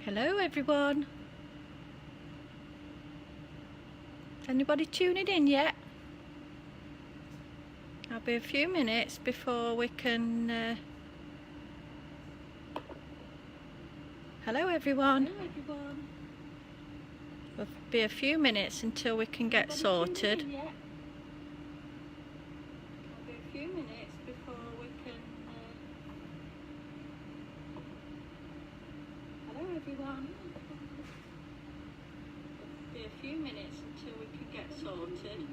Hello everyone. Is anybody tuning in yet? I'll be a few minutes before we can... Hello everyone. Hello everyone. It'll be a few minutes until we can get sorted. I'll be a few minutes before we can... Hello everyone. Be a few minutes until we can get sorted.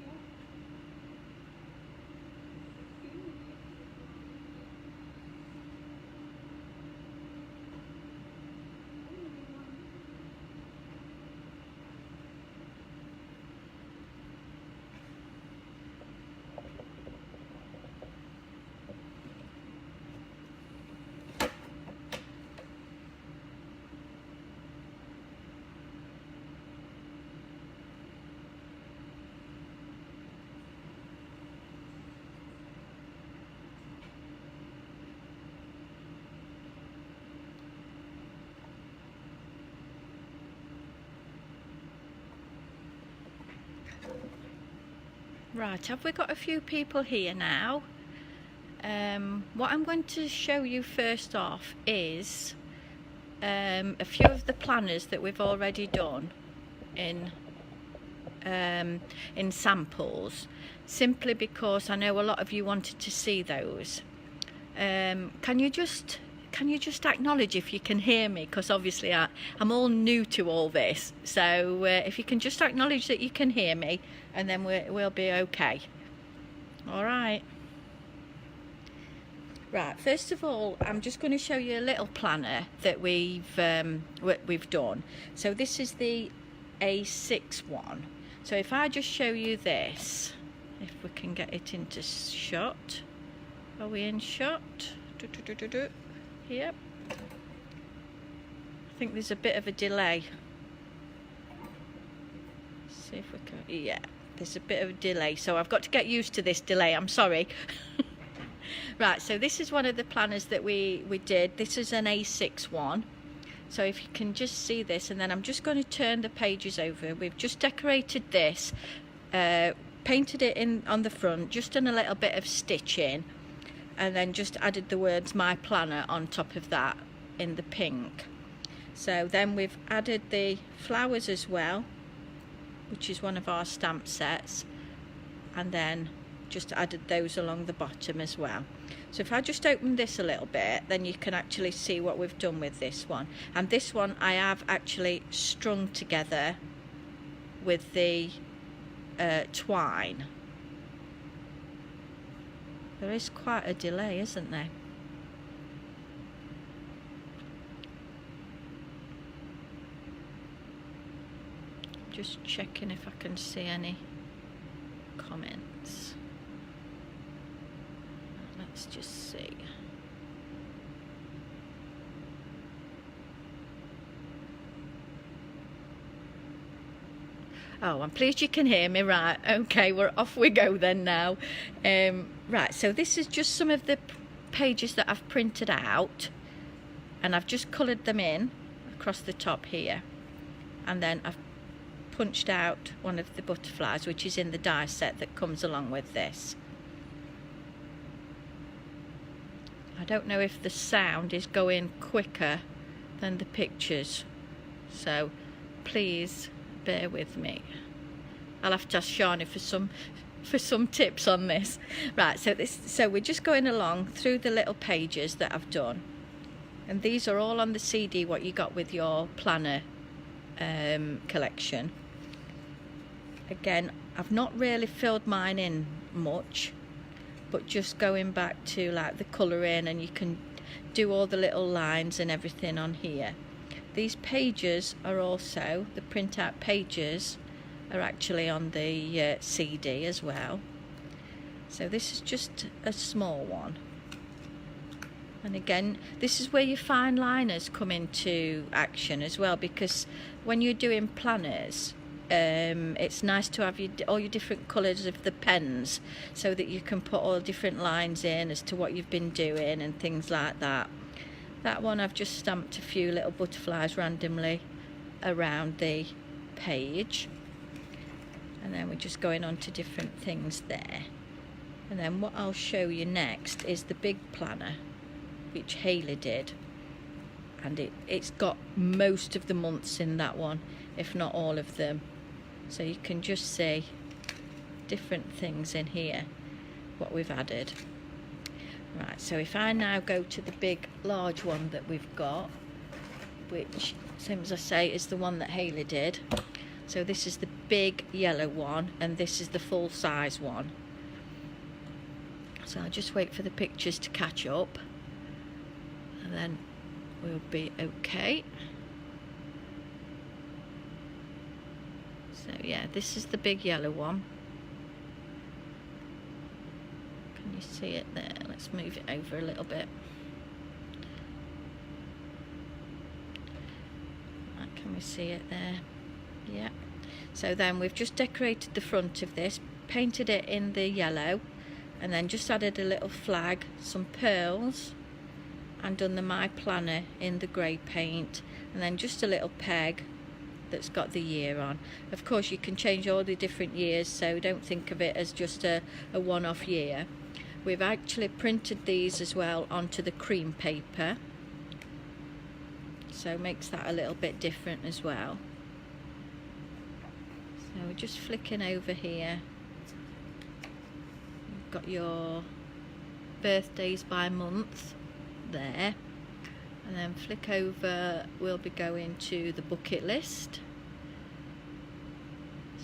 Right, have we got a few people here now? What I'm going to show you first off is a few of the planners that we've already done in samples, simply because I know a lot of you wanted to see those. Can you just acknowledge if you can hear me, because obviously I'm all new to all this, so if you can just acknowledge that you can hear me, and then we'll be okay. All right. Right, first of all, I'm just going to show you a little planner that we've done. So this is the A6 one. So if I just show you this, if we can get it into shot. Are we in shot? Yep. I think there's a bit of a delay. See if we can. Yeah, there's a bit of a delay, so I've got to get used to this delay. I'm sorry. Right, so this is one of the planners that we did. This is an A6 one. So if you can just see this, and then I'm just going to turn the pages over. We've just decorated this, painted it in on the front, just done a little bit of stitching, and then just added the words "My Planner" on top of that in the pink. So then we've added the flowers as well, which is one of our stamp sets, and then just added those along the bottom as well. So if I just open this a little bit, then you can actually see what we've done with this one. And this one I have actually strung together with the twine. There is quite a delay, isn't there? Just checking if I can see any comments. Let's just see. Oh, I'm pleased you can hear me. Right, okay, we're off we go then now. Right, so this is just some of the pages that I've printed out, and I've just coloured them in across the top here, and then I've punched out one of the butterflies, which is in the die set that comes along with this. I don't know if the sound is going quicker than the pictures, so please bear with me. I'll have to ask Shani for some tips on this. Right, so we're just going along through the little pages that I've done, and these are all on the CD what you got with your planner collection. Again, I've not really filled mine in much, but just going back to like the colouring, and you can do all the little lines and everything on here. These pages are also, the printout pages are actually on the CD as well. So this is just a small one. And again, this is where your fine liners come into action as well, because when you're doing planners, it's nice to have all your different colours of the pens, so that you can put all different lines in as to what you've been doing and things like that. That one I've just stamped a few little butterflies randomly around the page, and then we're just going on to different things there. And then what I'll show you next is the big planner, which Hayley did, and it's got most of the months in that one, if not all of them, so you can just see different things in here what we've added. Right, so if I now go to the big large one that we've got, which, same as I say, is the one that Hayley did. So this is the big yellow one, and this is the full size one. So I'll just wait for the pictures to catch up, and then we'll be okay. So yeah, this is the big yellow one. Can you see it there? Let's move it over a little bit. Can we see it there? Yeah. So then we've just decorated the front of this, painted it in the yellow, and then just added a little flag, some pearls, and done the My Planner in the grey paint, and then just a little peg that's got the year on. Of course you can change all the different years, so don't think of it as just a one-off year. We've actually printed these as well onto the cream paper, so makes that a little bit different as well. So we're just flicking over here. You've got your birthdays by month there, and then flick over, we'll be going to the bucket list.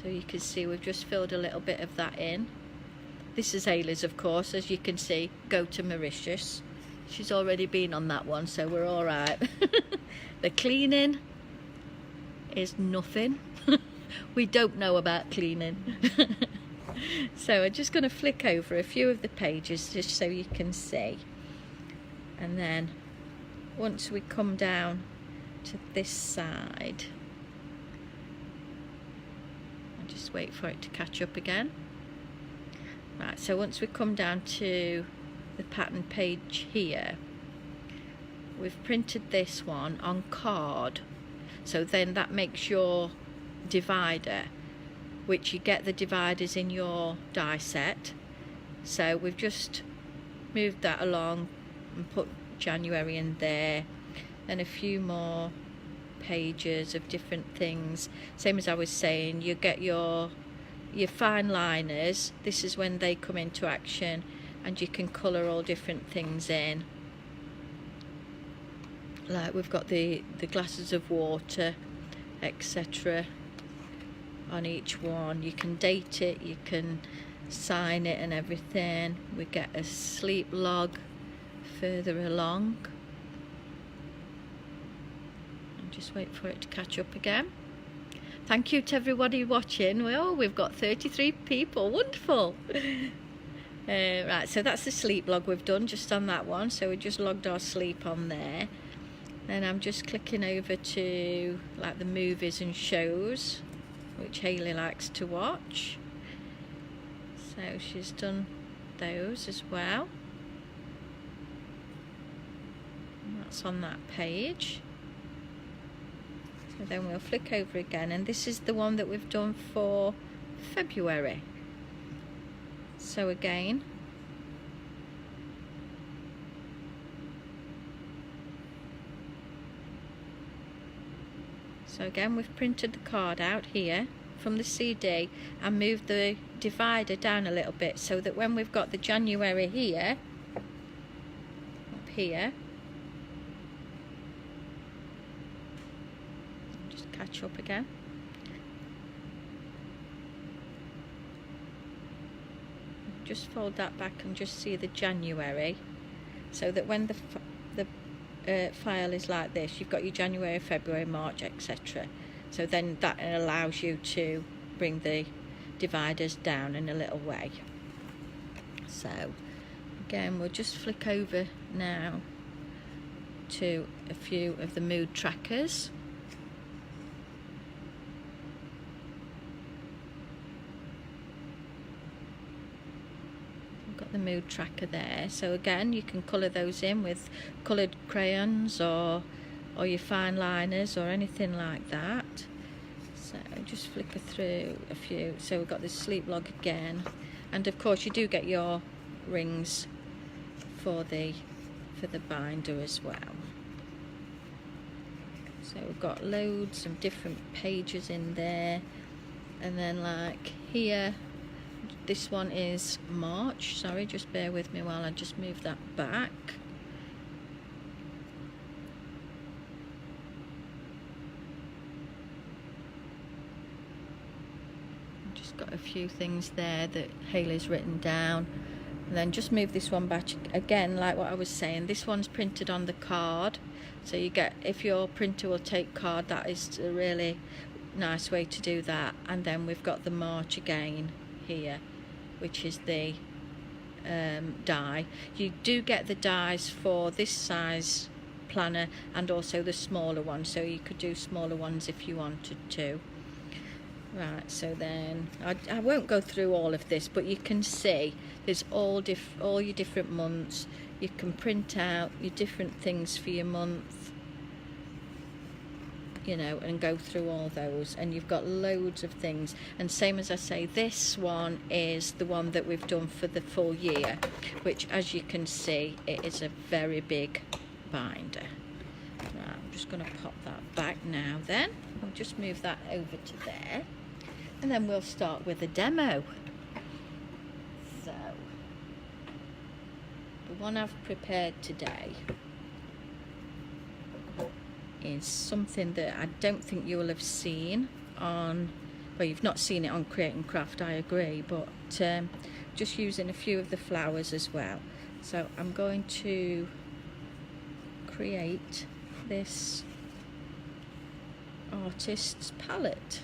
So you can see we've just filled a little bit of that in. This is Hayley's, of course, as you can see, go to Mauritius. She's already been on that one, so we're all right. The cleaning is nothing. We don't know about cleaning. So I'm just going to flick over a few of the pages just so you can see. And then once we come down to this side, I'll just wait for it to catch up again. Right, so once we come down to the pattern page here, we've printed this one on card, so then that makes your divider, which you get the dividers in your die set. So we've just moved that along and put January in there, and a few more pages of different things. Same as I was saying, you get your fine liners. This is when they come into action, and you can colour all different things in. Like we've got the glasses of water, etc. on each one. You can date it, you can sign it and everything. We get a sleep log further along. And just wait for it to catch up again. Thank you to everybody watching. Well, we've got 33 people. Wonderful. Right, so that's the sleep log we've done just on that one. So we just logged our sleep on there. Then I'm just clicking over to like the movies and shows, which Hayley likes to watch. So she's done those as well. And that's on that page. So then we'll flick over again, and this is the one that we've done for February. So again, we've printed the card out here from the CD and moved the divider down a little bit, so that when we've got the January here, up here, just catch up again. Just fold that back and just see the January, so that when the file is like this, you've got your January, February, March, etc. So then that allows you to bring the dividers down in a little way. So again, we'll just flick over now to a few of the mood trackers. got the mood tracker there. So again, you can colour those in with coloured crayons or your fine liners or anything like that. So just flicker through a few. So we've got this sleep log again, and of course you do get your rings for the binder as well. So we've got loads of different pages in there, and then like here, this one is March. Sorry, just bear with me while I just move that back. Just got a few things there that Hayley's written down. And then just move this one back again, like what I was saying. This one's printed on the card, so you get, if your printer will take card, that is a really nice way to do that. And then we've got the March again here, which is the die. You do get the dies for this size planner and also the smaller one, so you could do smaller ones if you wanted to. Right, so then I won't go through all of this, but you can see there's all your different months. You can print out your different things for your month, you know, and go through all those, and you've got loads of things. And same as I say, this one is the one that we've done for the full year, which, as you can see, it is a very big binder. Right, I'm just going to pop that back now. Then I'll just move that over to there, and then we'll start with a demo. So the one I've prepared today is something that I don't think you will have seen on, well, you've not seen it on Create and Craft, I agree, but just using a few of the flowers as well. So I'm going to create this artist's palette.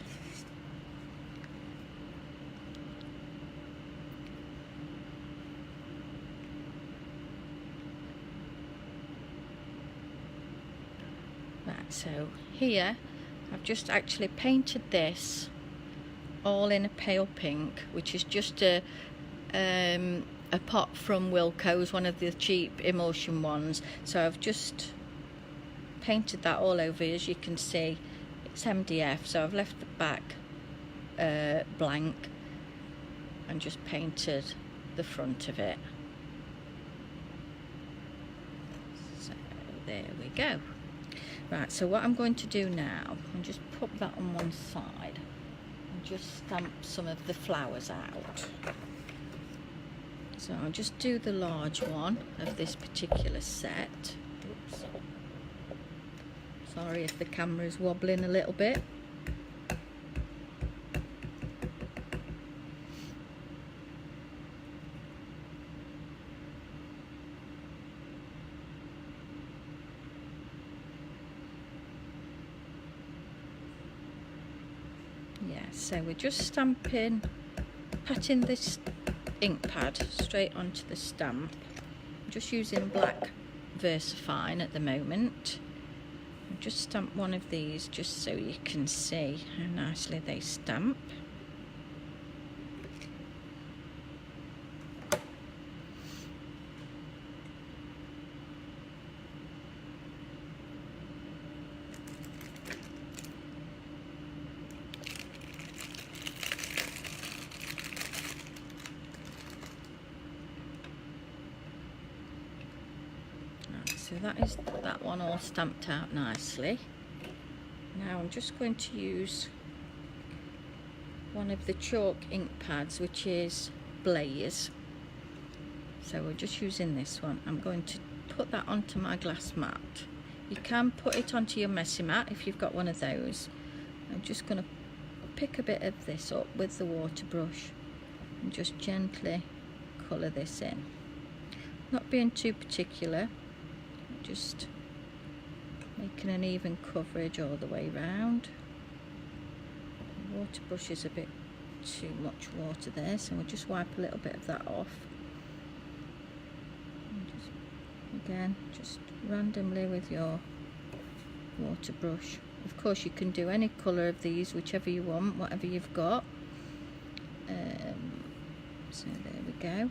Right, so here I've just actually painted this all in a pale pink, which is just a pot from Wilko's, one of the cheap emulsion ones. So I've just painted that all over. As you can see, it's MDF, so I've left the back blank and just painted the front of it. So there we go. Right, so what I'm going to do now, I'll just put that on one side and just stamp some of the flowers out. So I'll just do the large one of this particular set. Oops. Sorry if the camera's wobbling a little bit. Yeah, so we're just patting this ink pad straight onto the stamp. I'm just using black VersaFine at the moment. I'll just stamp one of these just so you can see how nicely they stamp. So that is that one all stamped out nicely. Now I'm just going to use one of the chalk ink pads, which is Blaze. So we're just using this one. I'm going to put that onto my glass mat. You can put it onto your messy mat if you've got one of those. I'm just going to pick a bit of this up with the water brush and just gently colour this in. Not being too particular, just making an even coverage all the way round. The water brush is a bit too much water there, so we'll just wipe a little bit of that off. And just, again, just randomly with your water brush. Of course you can do any colour of these, whichever you want, whatever you've got. So there we go.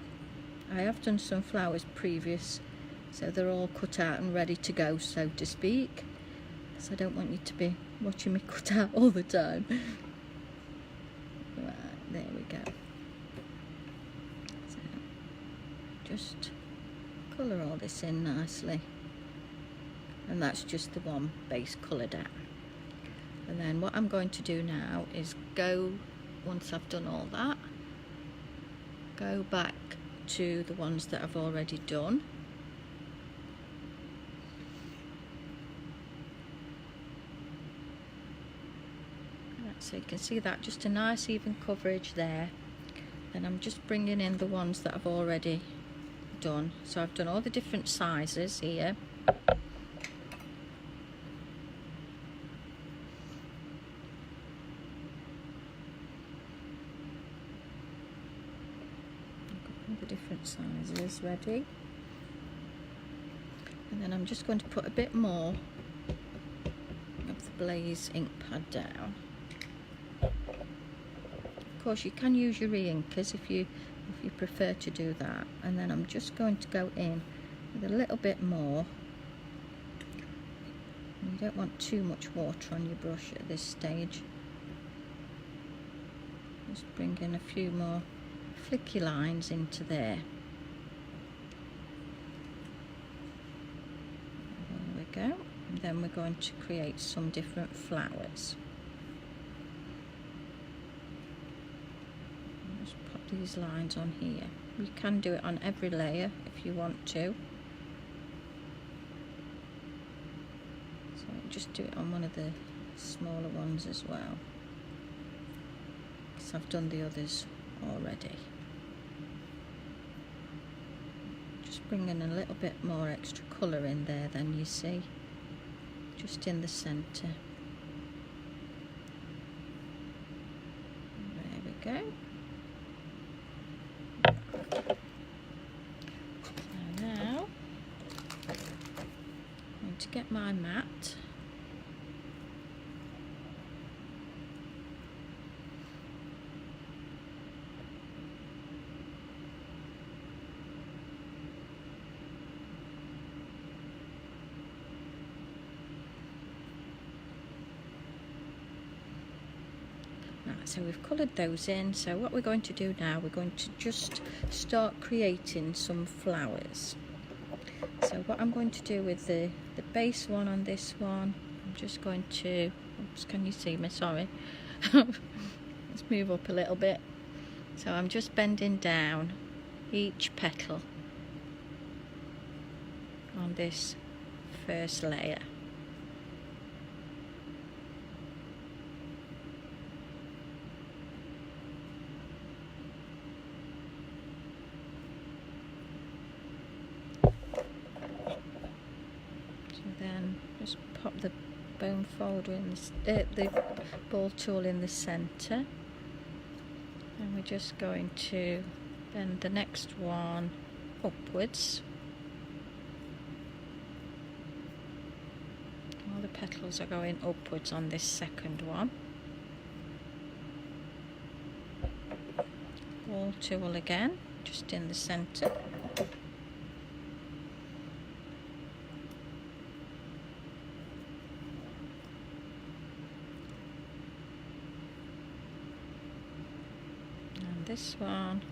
I have done some flowers previous, so they're all cut out and ready to go, so to speak. So I don't want you to be watching me cut out all the time. Right, there we go. So just colour all this in nicely. And that's just the one base colour down. And then what I'm going to do now is go, once I've done all that, go back to the ones that I've already done. Right, so you can see that, just a nice even coverage there. Then I'm just bringing in the ones that I've already done. So I've done all the different sizes here. The different sizes ready, and then I'm just going to put a bit more of the Blaze ink pad down. Of course you can use your re-inkers if you prefer to do that, and then I'm just going to go in with a little bit more. You don't want too much water on your brush at this stage. Just bring in a few more flicky lines into there. There we go. And then we're going to create some different flowers. Just pop these lines on here. You can do it on every layer if you want to. So just do it on one of the smaller ones as well, because I've done the others already. Bring in a little bit more extra colour in there than you see, just in the centre. There we go. So now I'm going to get my mat. So we've coloured those in, so what we're going to do now, we're going to just start creating some flowers. So what I'm going to do with the base one on this one, I'm just going to, oops, can you see me, sorry. Let's move up a little bit. So I'm just bending down each petal on this first layer. Then just pop the bone folder in the ball tool in the centre, and we're just going to bend the next one upwards. All the petals are going upwards on this second one. Ball tool again, just in the centre. This one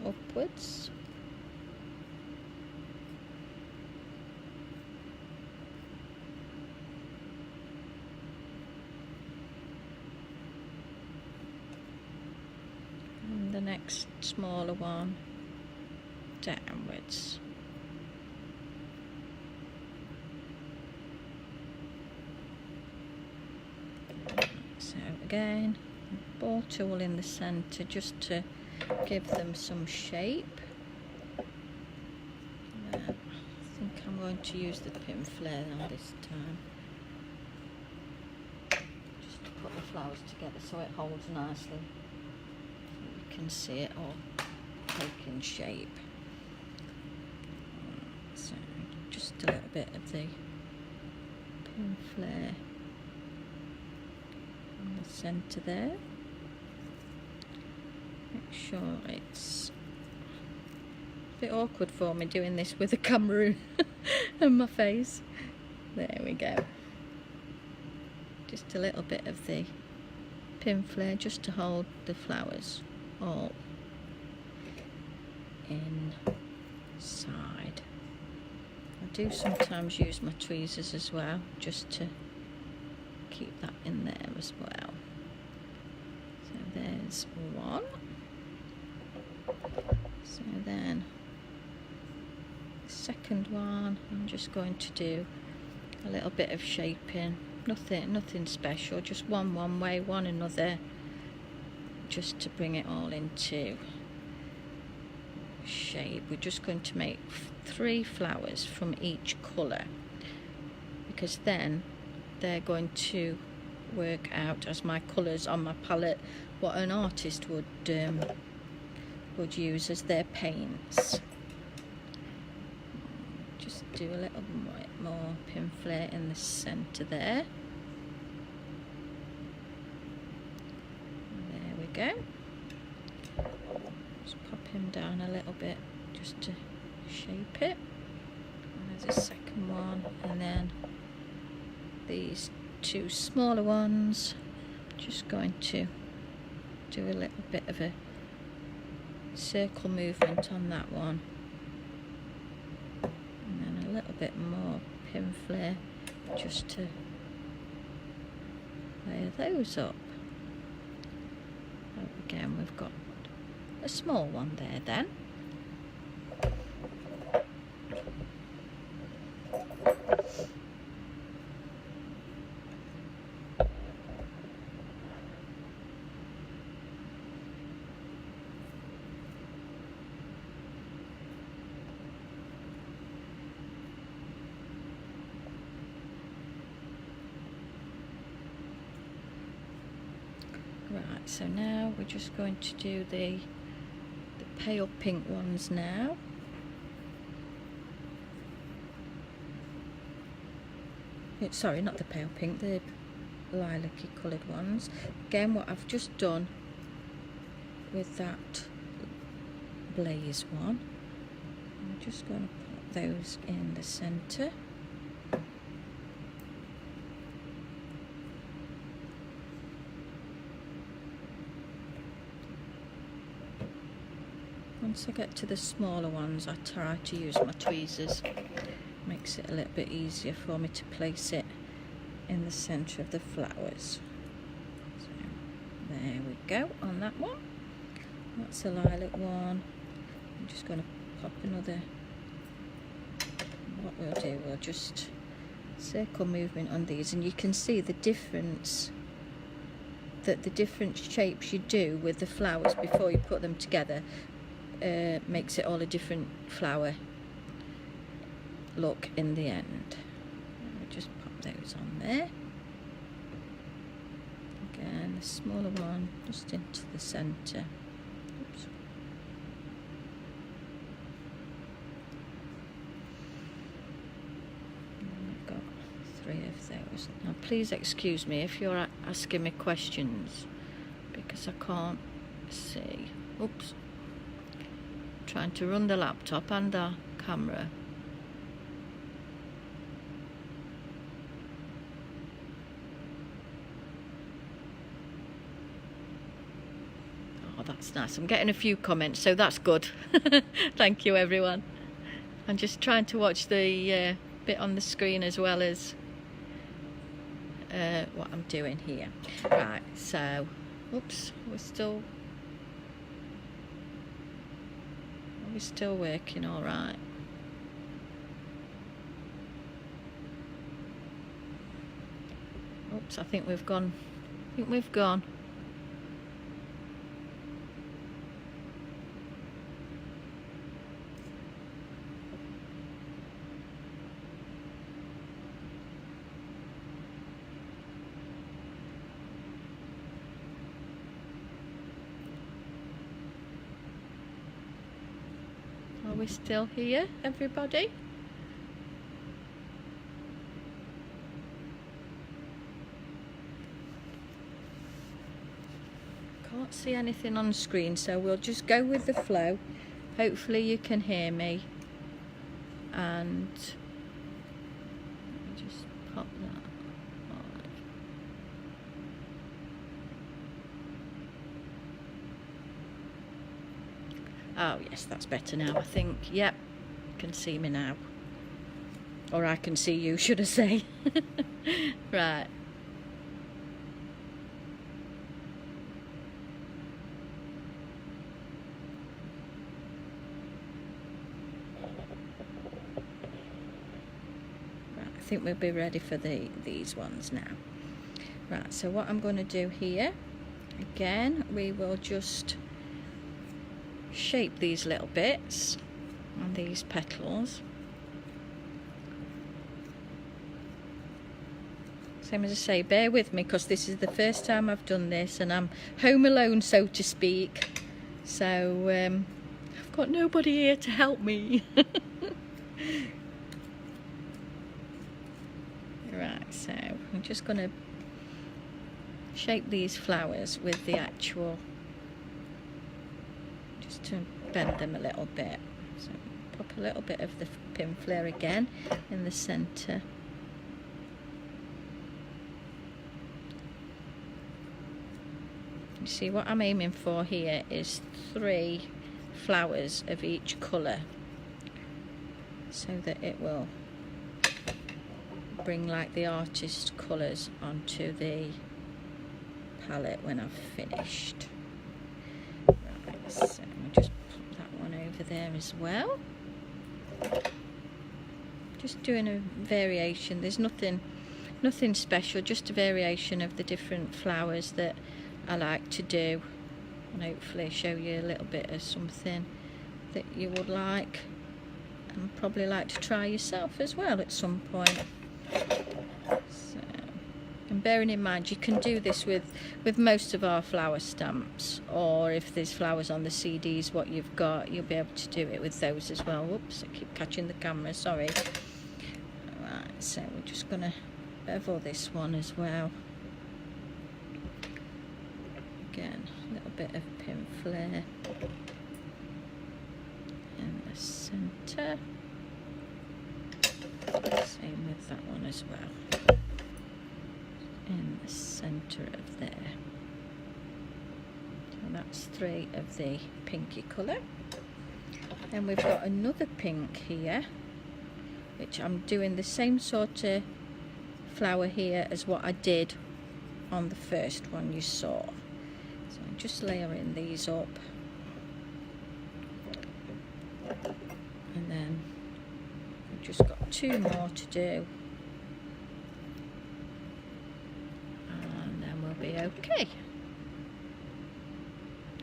upwards. And the next smaller one downwards. So again, ball tool in the centre just to give them some shape. I think I'm going to use the pin flare on this time, just to put the flowers together so it holds nicely, so you can see it all taking shape. So just a little bit of the pin flare in the centre there. Make sure it's a bit awkward for me doing this with the camera and my face. There we go. Just a little bit of the pin flare just to hold the flowers all inside. I do sometimes use my tweezers as well, just to keep that in there as well. So there's one. So then the second one, I'm just going to do a little bit of shaping. Nothing special, just one way, one another, just to bring it all into shape. We're just going to make 3 flowers from each colour, because then they're going to work out as my colours on my palette what an artist would use as their paints. Just do a little bit more pin flare in the centre there. There we go. Just pop him down a little bit just to shape it. And there's a second one, and then these 2 smaller ones. Just going to do a little bit of a circle movement on that one, and then a little bit more pin flare just to layer those up. Again, we've got a small one there then. Right, so now we're just going to do the pale pink ones now. Sorry, not the pale pink, the lilac-y coloured ones. Again, what I've just done with that blaze one, I'm just going to put those in the centre. Once I get to the smaller ones, I try to use my tweezers. Makes it a little bit easier for me to place it in the centre of the flowers. So there we go on that one. That's a lilac one. I'm just going to pop another. What we'll do, we'll just circle movement on these, and you can see the difference, that the different shapes you do with the flowers before you put them together makes it all a different flower look in the end. We'll just pop those on there. Again, the smaller one just into the centre. Oops. And we've got 3 of those. Now please excuse me if you're asking me questions, because I can't see. Oops. Trying to run the laptop and the camera. Oh, that's nice. I'm getting a few comments, so that's good. Thank you, everyone. I'm just trying to watch the bit on the screen as well as what I'm doing here. Right, so, oops, we're still working all right. Oops, I think we've gone. Are we still here, everybody? Can't see anything on the screen, so we'll just go with the flow Hopefully you can hear me. And let me just pop that on. Oh yes, that's better now, I think. Yep, you can see me now. Or I can see you, should I say. Right. I think we'll be ready for these ones now. Right, so what I'm going to do here, again, we will just shape these little bits on these petals. Same as I say, bear with me because this is the first time I've done this and I'm home alone, so to speak. So I've got nobody here to help me. Right, so I'm just going to shape these flowers with the actual, just to bend them a little bit. So pop a little bit of the pin flare again in the centre. You see what I'm aiming for here is 3 flowers of each colour, so that it will bring like the artist colours onto the palette when I've finished. Right, so I'll just put that one over there as well. Just doing a variation. There's nothing special, just a variation of the different flowers that I like to do, and hopefully show you a little bit of something that you would like and probably like to try yourself as well at some point. So, and bearing in mind you can do this with most of our flower stamps, or if there's flowers on the CDs what you've got, you'll be able to do it with those as well. Whoops, I keep catching the camera, sorry. Right, so we're just going to bevel this one as well. Again, a little bit of pin flare in the centre. Same with that one as well. In the centre of there. So that's 3 of the pinky colour. Then we've got another pink here, which I'm doing the same sort of flower here as what I did on the first one you saw. So I'm just layering these up, and then I've just got 2 more to do, and then we'll be okay.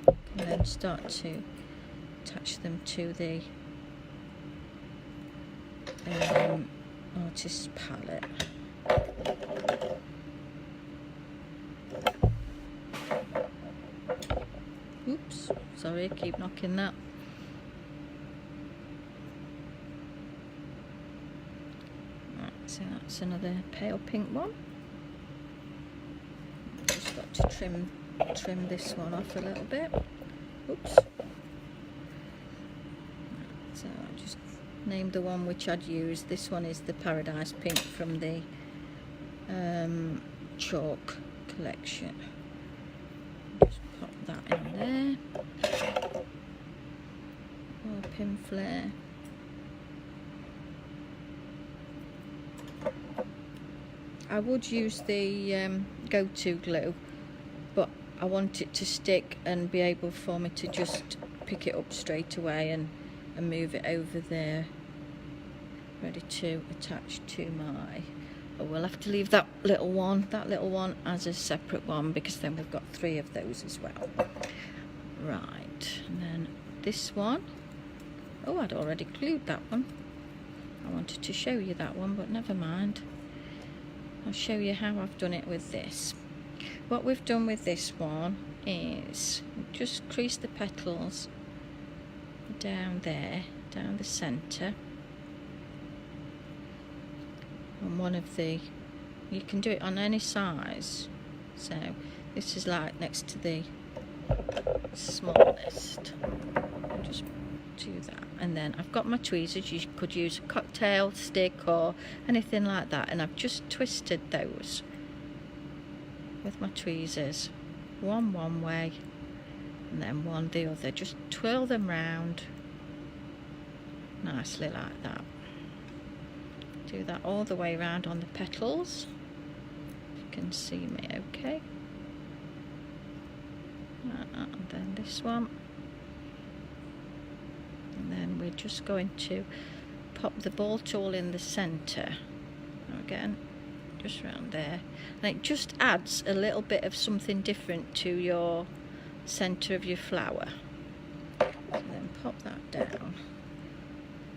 And then start to attach them to the artist palette. Oops, sorry, I keep knocking that. Right, so that's another pale pink one. Just got to trim this one off a little bit. Oops. So I'll just name the one which I'd use. This one is the Paradise Pink from the chalk collection. Just pop that in there. More pin flare. I would use the go-to glue, but I want it to stick and be able for me to just pick it up straight away and move it over there, ready to attach to my... Oh, we'll have to leave that little one as a separate one, because then we've got 3 of those as well. Right, and then this one. Oh, I'd already glued that one. I wanted to show you that one, but never mind. I'll show you how I've done it with this. What we've done with this one is just crease the petals down there, down the centre. On one of the, you can do it on any size, so this is like next to the smallest. Just do that, and then I've got my tweezers. You could use a cocktail stick or anything like that, and I've just twisted those with my tweezers, one way and then one the other. Just twirl them round nicely like that. Do that all the way around on the petals. If you can see me okay. And then this one, and then we're just going to pop the ball tool in the centre again, just around there, and it just adds a little bit of something different to your centre of your flower. So then pop that down,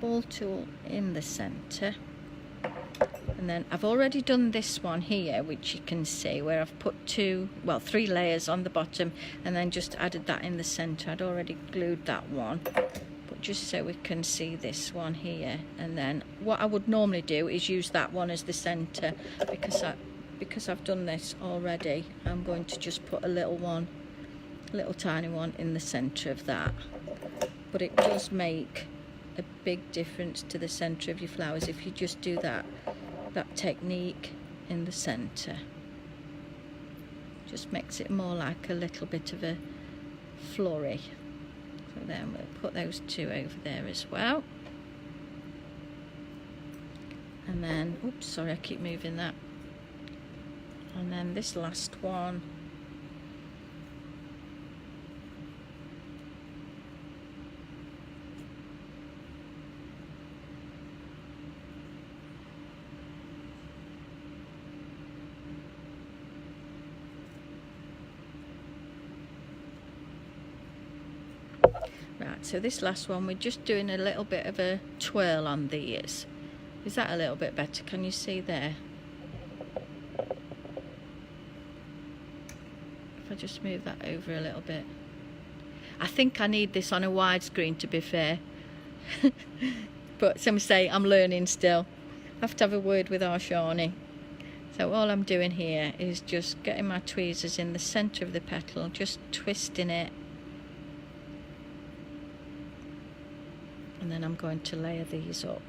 ball tool in the centre, and then I've already done this one here, which you can see where I've put 3 layers on the bottom and then just added that in the centre. I'd already glued that one, but just so we can see this one here. And then what I would normally do is use that one as the centre, because I've done this already. I'm going to just put a little tiny one in the centre of that. But it does make a big difference to the centre of your flowers if you just do that technique in the centre. Just makes it more like a little bit of a flurry. So then we'll put those 2 over there as well. And then, oops, sorry, I keep moving that. And then this last one, right, so this last one we're just doing a little bit of a twirl on these. Is that a little bit better? Can you see there? If I just move that over a little bit. I think I need this on a widescreen, to be fair. But some say I'm learning still. I have to have a word with our Shawnee. So all I'm doing here is just getting my tweezers in the centre of the petal, just twisting it. And then I'm going to layer these up.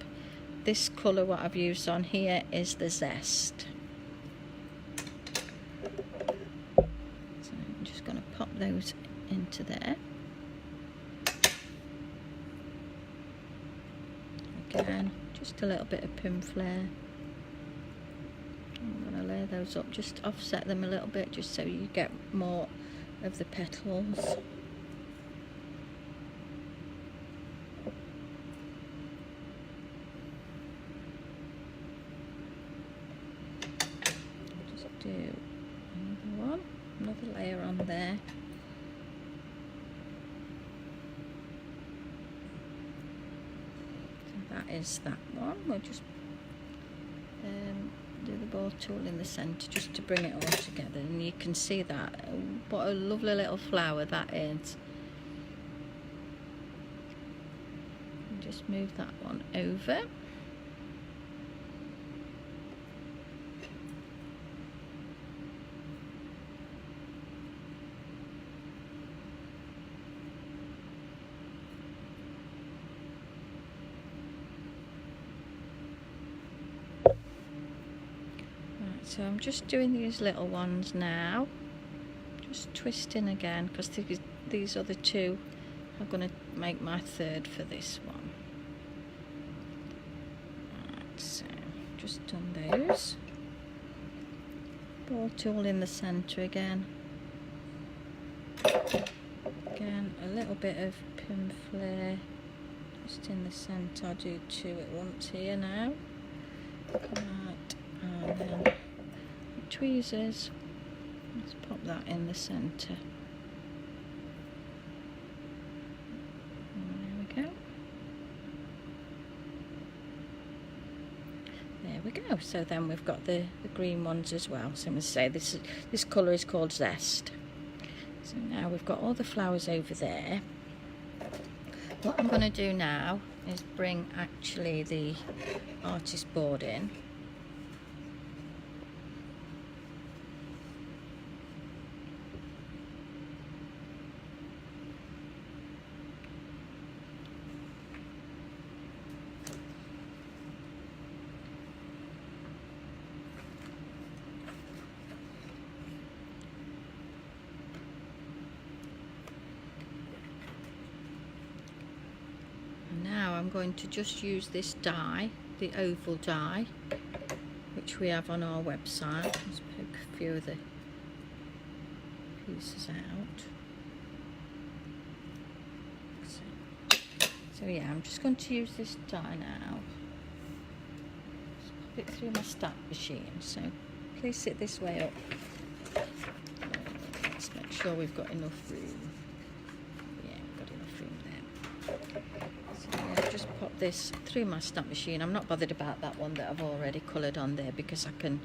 This colour what I've used on here is the Zest. So I'm just going to pop those into there. Again, just a little bit of pin flare. I'm going to layer those up, just offset them a little bit, just so you get more of the petals. Do another layer on there. So that is that one. We'll just do the ball tool in the centre just to bring it all together, and you can see that. What a lovely little flower that is. And just move that one over. So I'm just doing these little ones now, just twisting again, because these other 2 are going to make my 3rd for this one. Right, so just done those. Ball tool in the centre again. Again, a little bit of pin flare just in the centre. I'll do 2 at once here now. Right, and then tweezers, let's pop that in the centre. There we go. There we go. So then we've got the green ones as well. So I'm going to say this colour is called Zest. So now we've got all the flowers over there. What I'm going to do now is bring actually the artist board in. I'm going to just use this die, the oval die, which we have on our website. Let's poke a few of the pieces out. So yeah, I'm just going to use this die now. Just pop it through my stamp machine. So place it this way up. Let's make sure we've got enough room. Yeah, we've got enough room there. So yeah, just pop this through my stamp machine. I'm not bothered about that one that I've already coloured on there, because I can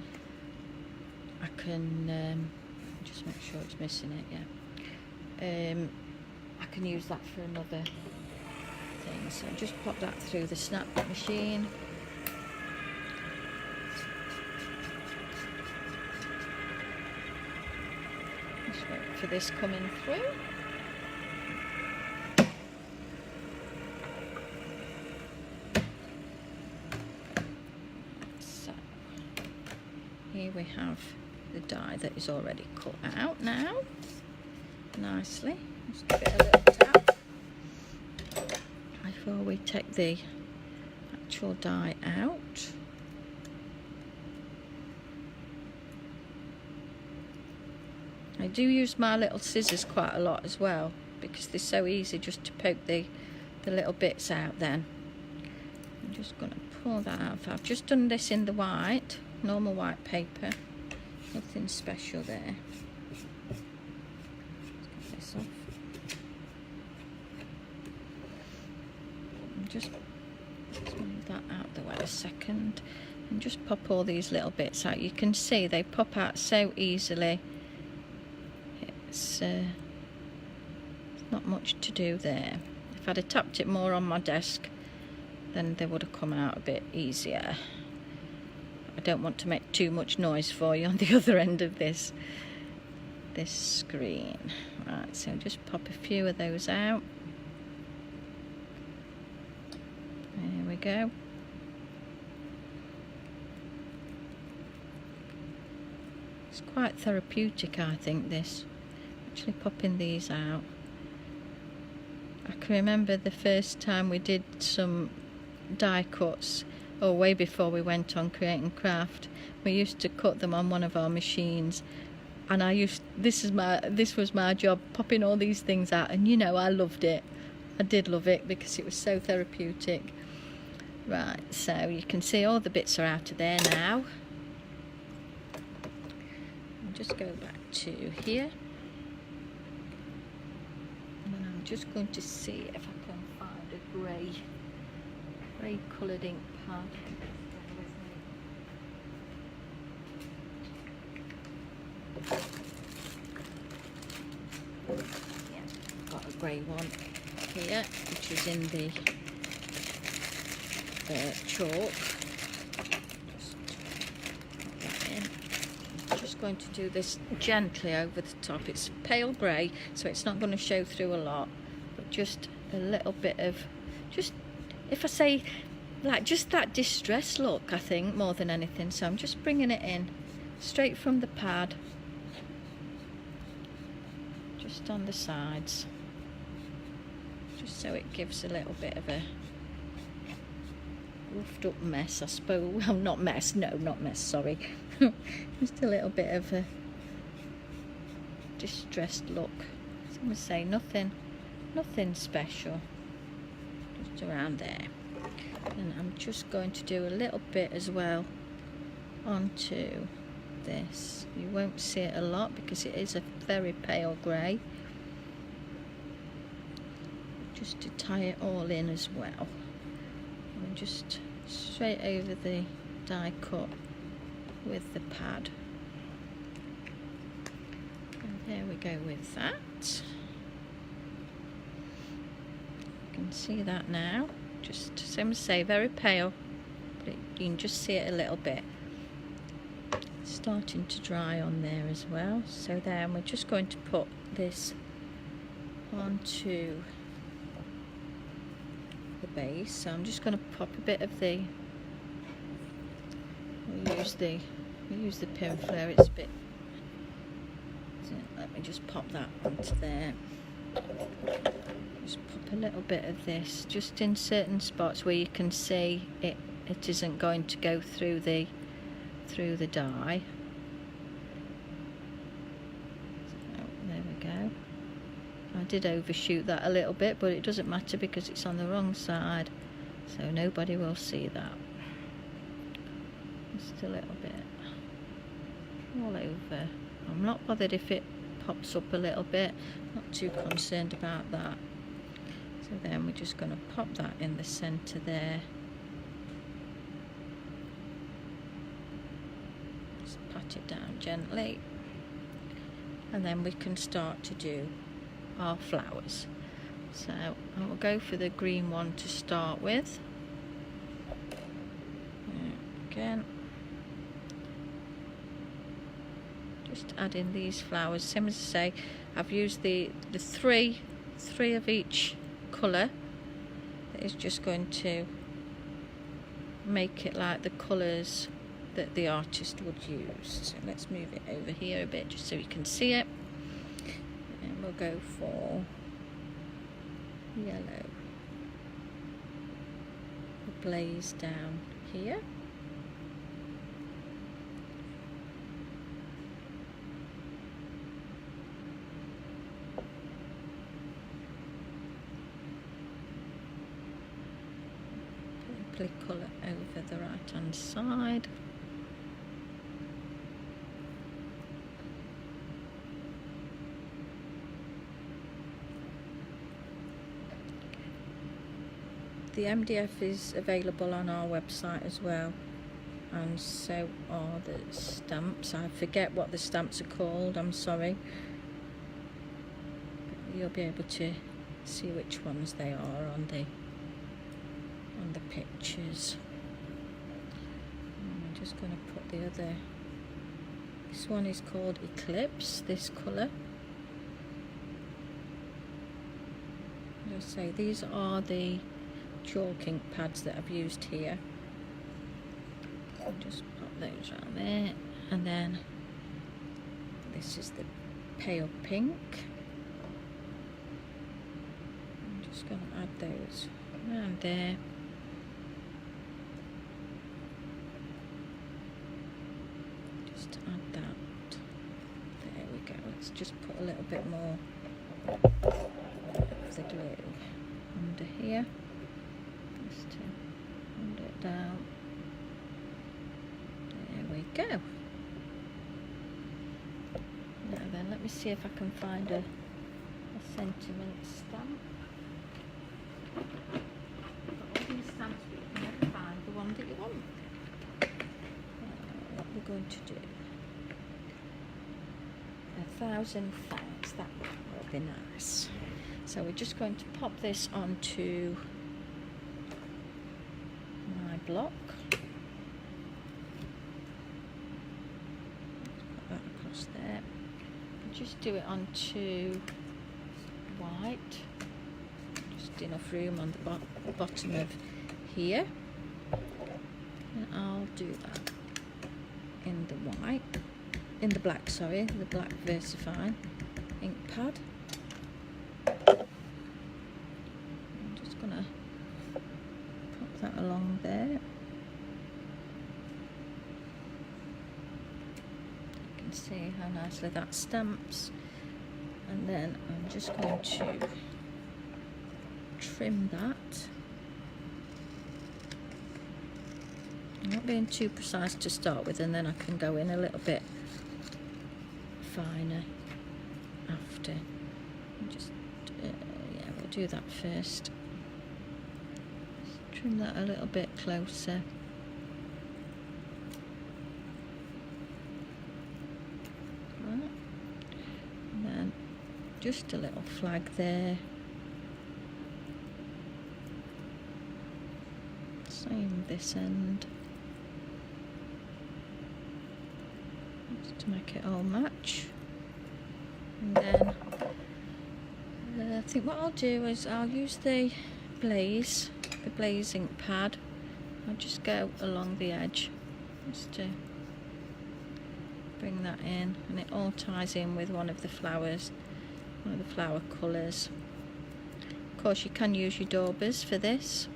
just make sure it's missing it. Yeah, I can use that for another thing. So just pop that through the snap machine. Just wait for this coming through. So here we have the die that is already cut out now, nicely. Just give it a little tap before we take the actual die out. I do use my little scissors quite a lot as well, because they're so easy just to poke the little bits out then. I'm just going to pull that out. I've just done this in the white, normal white paper, nothing special there. Let's get this off. Just move that out the way a second, and just pop all these little bits out. You can see they pop out so easily. It's not much to do there. If I'd have tapped it more on my desk, then they would have come out a bit easier. I don't want to make too much noise for you on the other end of this screen. Right, so just pop a few of those out. There we go. It's quite therapeutic, I think, this. Actually popping these out. I can remember the first time we did some die cuts, or way before we went on Create and Craft, we used to cut them on one of our machines, and this was my job, popping all these things out, and you know, I loved it. I did love it because it was so therapeutic. Right, so you can see all the bits are out of there now. I'll just go back to here, and I'm just going to see if I can find a grey coloured ink pad. Yeah, got a grey one here, which is in the chalk. Just put that in. I'm just going to do this gently over the top. It's pale grey, so it's not going to show through a lot, but just a little bit of, just, if I say, like, just that distress look, I think, more than anything. So I'm just bringing it in straight from the pad, just on the sides, just so it gives a little bit of a roughed up mess, I suppose. Well, not mess, no, not mess, sorry. Just a little bit of a distressed look. So I'm going to say nothing special, just around there. And I'm just going to do a little bit as well onto this. You won't see it a lot because it is a very pale grey. Just to tie it all in as well. And just straight over the die cut with the pad. And there we go with that. You can see that now. Just, same as say, very pale, but you can just see it a little bit. It's starting to dry on there as well. So then we're just going to put this onto the base. So I'm just going to pop a bit of the, we'll use the pin flare. It's a bit, so let me just pop that onto there. Just pop a little bit of this just in certain spots where you can see it isn't going to go through the dye. So there we go. I did overshoot that a little bit, but it doesn't matter because it's on the wrong side, so nobody will see that. Just a little bit all over. I'm not bothered if it pops up a little bit, not too concerned about that. So then we're just going to pop that in the centre there. Just pat it down gently, and then we can start to do our flowers. So I will go for the green one to start with. Again, just add in these flowers. Same as I say, I've used the three of each colour. That is just going to make it like the colours that the artist would use. So let's move it over here a bit just so you can see it. And we'll go for yellow. We'll blaze down here. Colour over the right hand side. The MDF is available on our website as well, and so are the stamps. I forget what the stamps are called, I'm sorry. But you'll be able to see which ones they are on the pictures. I'm just going to put the other, this one is called Eclipse, this colour. As I say, these are the chalk ink pads that I've used here. I'll just pop those around there, and then this is the pale pink. I'm just going to add those around there. Add that. There we go. Let's just put a little bit more of the glue under here. Just to hold it down. There we go. Now then, let me see if I can find a sentiment stamp. Got all these stamps, but you can never find the one that you want. What we're going to do, 1,000 thanks, that will be nice. So we're just going to pop this onto my block. Put that across there. Just do it onto white. Just enough room on the bottom of here. And I'll do that in the white, in the black, sorry, the black VersaFine ink pad. I'm just gonna pop that along there. You can see how nicely that stamps, and then I'm just going to trim that. I'm not being too precise to start with, and then I can go in a little bit finer after. Just yeah, we'll do that first. Just trim that a little bit closer. Right. And then just a little flag there. Same this end. To make it all match, and then I think what I'll do is I'll use the blaze ink pad. I'll just go along the edge just to bring that in, and it all ties in with one of the flowers, one of the flower colours. course you can use your daubers for this.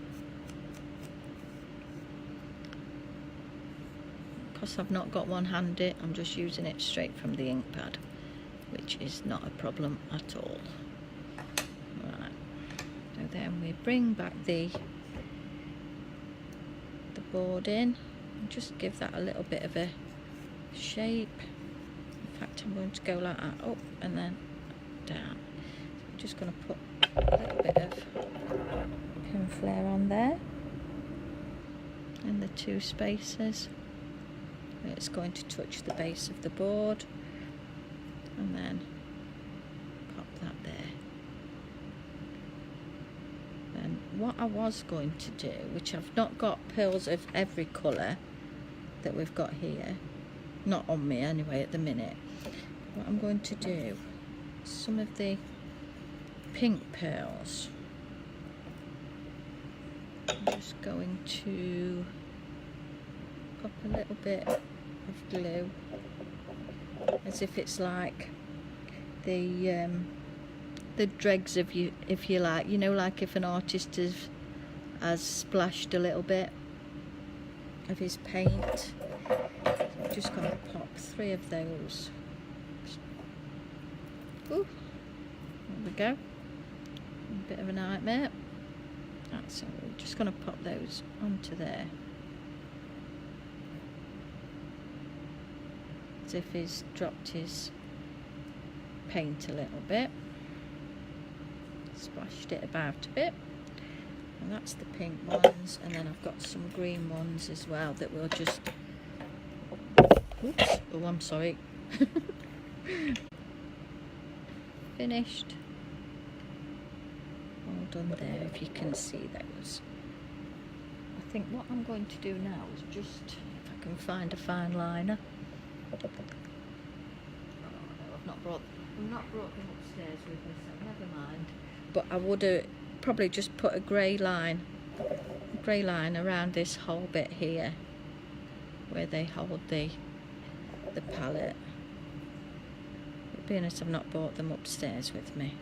Because I've not got one handy, I'm just using it straight from the ink pad, which is not a problem at all. Right, so then we bring back the board in and just give that a little bit of a shape. In fact, I'm going to go like that, up and then down. So I'm just going to put a little bit of pin flare on there in the two spaces. It's going to touch the base of the board, and then pop that there. And what I was going to do, which I've not got pearls of every colour that we've got here, not on me anyway at the minute, what I'm going to do, some of the pink pearls, I'm just going to pop a little bit of glue, as if it's like the dregs of you, if you like, you know, like if an artist has splashed a little bit of his paint. So I'm just going to pop 3 of those. Ooh, there we go. A bit of a nightmare. So we're just going to pop those onto there, as if he's dropped his paint a little bit, splashed it about a bit. And that's the pink ones, and then I've got some green ones as well that we'll just, oops, oh I'm sorry, finished, all done there, if you can see those. I think what I'm going to do now is just, if I can find a fine liner. Oh no, I've not brought them upstairs with me, so never mind. But I would have probably just put a grey line around this whole bit here, where they hold the palette. But being as I've not brought them upstairs with me,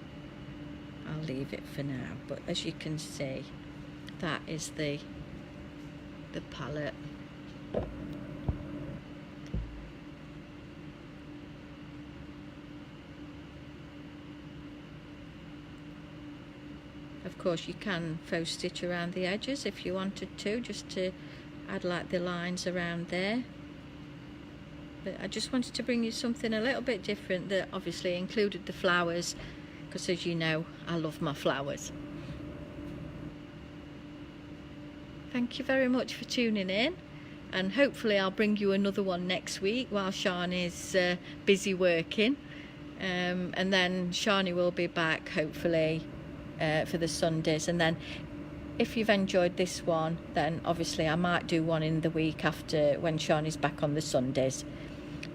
I'll leave it for now. But as you can see, that is the palette. Of course you can faux stitch around the edges if you wanted to, just to add like the lines around there. But I just wanted to bring you something a little bit different that obviously included the flowers, because as you know, I love my flowers. Thank you very much for tuning in, and hopefully I'll bring you another one next week while Shani is busy working, and then Shani will be back hopefully for the Sundays. And then if you've enjoyed this one, then obviously I might do one in the week after when Shani's back on the Sundays,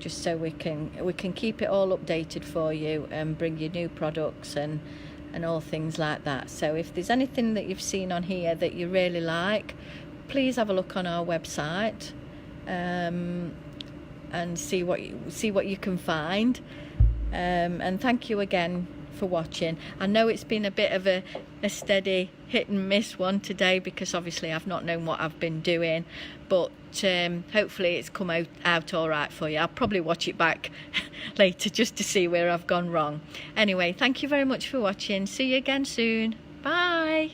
just so we can keep it all updated for you and bring you new products and all things like that. So if there's anything that you've seen on here that you really like, please have a look on our website and see what you can find. And thank you again for watching. I know it's been a bit of a steady hit and miss one today, because obviously I've not known what I've been doing, but hopefully it's come out all right for you. I'll probably watch it back later just to see where I've gone wrong. Anyway, thank you very much for watching. See you again soon. Bye.